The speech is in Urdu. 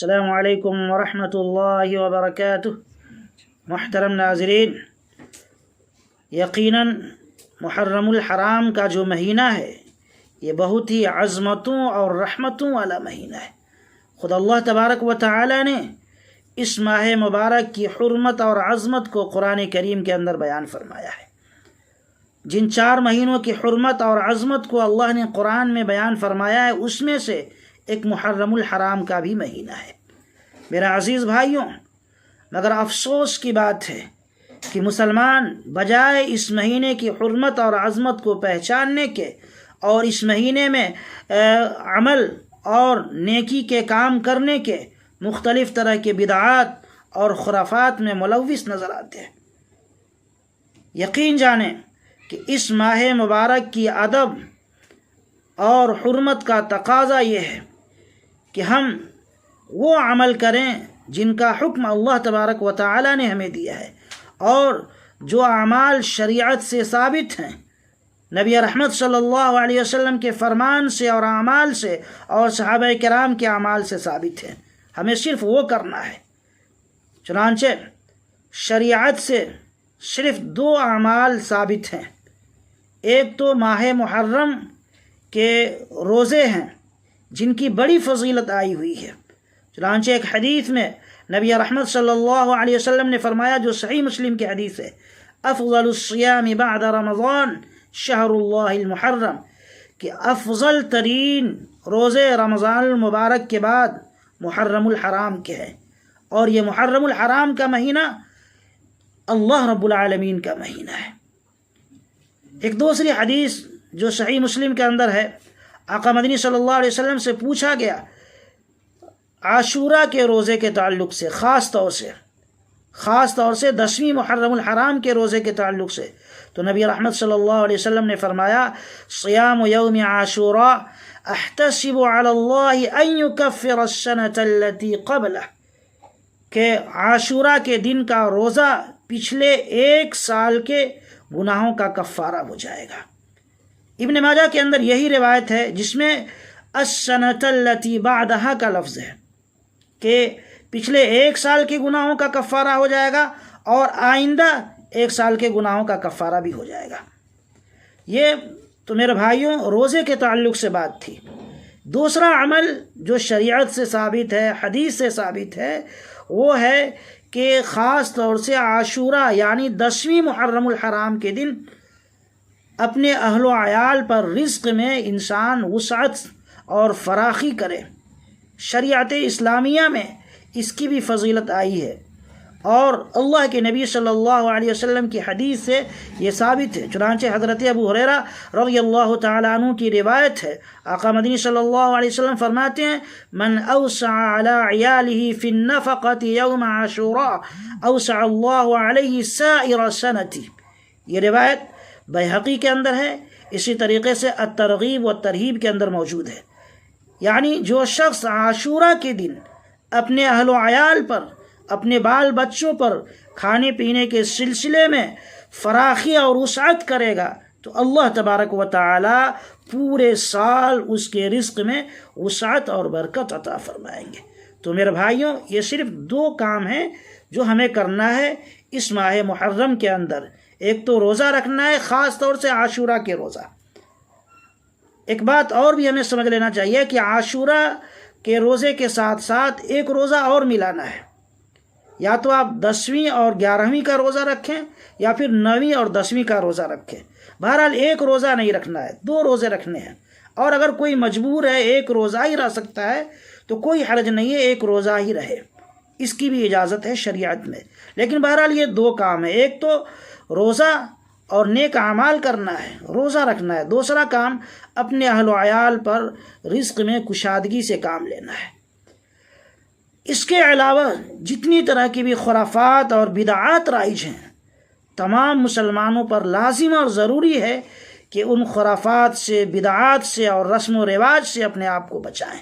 السلام علیکم ورحمۃ اللہ وبرکاتہ۔ محترم ناظرین، یقیناً محرم الحرام کا جو مہینہ ہے یہ بہت ہی عظمتوں اور رحمتوں والا مہینہ ہے۔ خدا اللہ تبارک و تعالی نے اس ماہ مبارک کی حرمت اور عظمت کو قرآن کریم کے اندر بیان فرمایا ہے۔ جن 4 مہینوں کی حرمت اور عظمت کو اللہ نے قرآن میں بیان فرمایا ہے، اس میں سے ایک محرم الحرام کا بھی مہینہ ہے۔ میرے عزیز بھائیوں، مگر افسوس کی بات ہے کہ مسلمان بجائے اس مہینے کی حرمت اور عظمت کو پہچاننے کے اور اس مہینے میں عمل اور نیکی کے کام کرنے کے مختلف طرح کے بدعات اور خرافات میں ملوث نظر آتے ہیں۔ یقین جانیں کہ اس ماہ مبارک کی ادب اور حرمت کا تقاضا یہ ہے کہ ہم وہ عمل کریں جن کا حکم اللہ تبارک و تعالی نے ہمیں دیا ہے، اور جو اعمال شریعت سے ثابت ہیں، نبی رحمت صلی اللہ علیہ وسلم کے فرمان سے اور اعمال سے اور صحابہ کرام کے اعمال سے ثابت ہیں، ہمیں صرف وہ کرنا ہے۔ چنانچہ شریعت سے صرف 2 اعمال ثابت ہیں۔ ایک تو ماہ محرم کے روزے ہیں جن کی بڑی فضیلت آئی ہوئی ہے۔ چنانچہ ایک حدیث میں نبی رحمت صلی اللہ علیہ وسلم نے فرمایا، جو صحیح مسلم کی حدیث ہے، افضل الصیام بعد رمضان شہر اللہ المحرم، کہ افضل ترین روزے رمضان المبارک کے بعد محرم الحرام کے ہیں، اور یہ محرم الحرام کا مہینہ اللہ رب العالمین کا مہینہ ہے۔ ایک دوسری حدیث جو صحیح مسلم کے اندر ہے، آقا مدنی صلی اللہ علیہ وسلم سے پوچھا گیا عاشورہ کے روزے کے تعلق سے، خاص طور سے 10ویں محرم الحرام کے روزے کے تعلق سے، تو نبی رحمت صلی اللہ علیہ وسلم نے فرمایا، صیام یوم عاشوراء احتسب علی اللہ ان یکفر السنۃ التی قبلہ، کہ عاشورہ کے دن کا روزہ پچھلے 1 سال کے گناہوں کا کفارہ ہو جائے گا۔ ابن ماجہ کے اندر یہی روایت ہے جس میں السنۃ التی بعدہا کا لفظ ہے، کہ پچھلے 1 سال کے گناہوں کا کفارہ ہو جائے گا اور آئندہ 1 سال کے گناہوں کا کفارہ بھی ہو جائے گا۔ یہ تو میرے بھائیوں روزے کے تعلق سے بات تھی۔ دوسرا عمل جو شریعت سے ثابت ہے، حدیث سے ثابت ہے، وہ ہے کہ خاص طور سے عاشورہ یعنی 10ویں محرم الحرام کے دن اپنے اہل و عیال پر رزق میں انسان وسعت اور فراخی کرے۔ شریعت اسلامیہ میں اس کی بھی فضیلت آئی ہے، اور اللہ کے نبی صلی اللہ علیہ وسلم کی حدیث سے یہ ثابت ہے۔ چنانچہ حضرت ابو ہریرہ رضی اللہ تعالیٰ عنہ کی روایت ہے، آقا مدنی صلی اللہ علیہ وسلم فرماتے ہیں، من اوسع علی عیالہ فی النفقۃ یوم عاشوراء اوسع اللہ علیہ سائر سنۃ۔ یہ روایت بیہقی کے اندر ہے، اسی طریقے سے الترغیب والترہیب کے اندر موجود ہے۔ یعنی جو شخص عاشورہ کے دن اپنے اہل و عیال پر، اپنے بال بچوں پر کھانے پینے کے سلسلے میں فراخی اور وسعت کرے گا، تو اللہ تبارک و تعالی پورے سال اس کے رزق میں وسعت اور برکت عطا فرمائیں گے۔ تو میرے بھائیوں، یہ صرف 2 کام ہیں جو ہمیں کرنا ہے اس ماہ محرم کے اندر۔ ایک تو روزہ رکھنا ہے، خاص طور سے عاشورہ کے روزہ۔ ایک بات اور بھی ہمیں سمجھ لینا چاہیے کہ عاشورہ کے روزے کے ساتھ ساتھ ایک روزہ اور ملانا ہے۔ یا تو آپ 10ویں اور 11ویں کا روزہ رکھیں، یا پھر 9ویں اور 10ویں کا روزہ رکھیں۔ بہرحال ایک روزہ نہیں رکھنا ہے، 2 روزے رکھنے ہیں۔ اور اگر کوئی مجبور ہے ایک روزہ ہی رہ سکتا ہے تو کوئی حرج نہیں ہے، ایک روزہ ہی رہے، اس کی بھی اجازت ہے شریعت میں۔ لیکن بہرحال یہ 2 کام ہیں، ایک تو روزہ اور نیک اعمال کرنا ہے، روزہ رکھنا ہے، دوسرا کام اپنے اہل و عیال پر رزق میں کشادگی سے کام لینا ہے۔ اس کے علاوہ جتنی طرح کی بھی خرافات اور بدعات رائج ہیں، تمام مسلمانوں پر لازم اور ضروری ہے کہ ان خرافات سے، بدعات سے اور رسم و رواج سے اپنے آپ کو بچائیں۔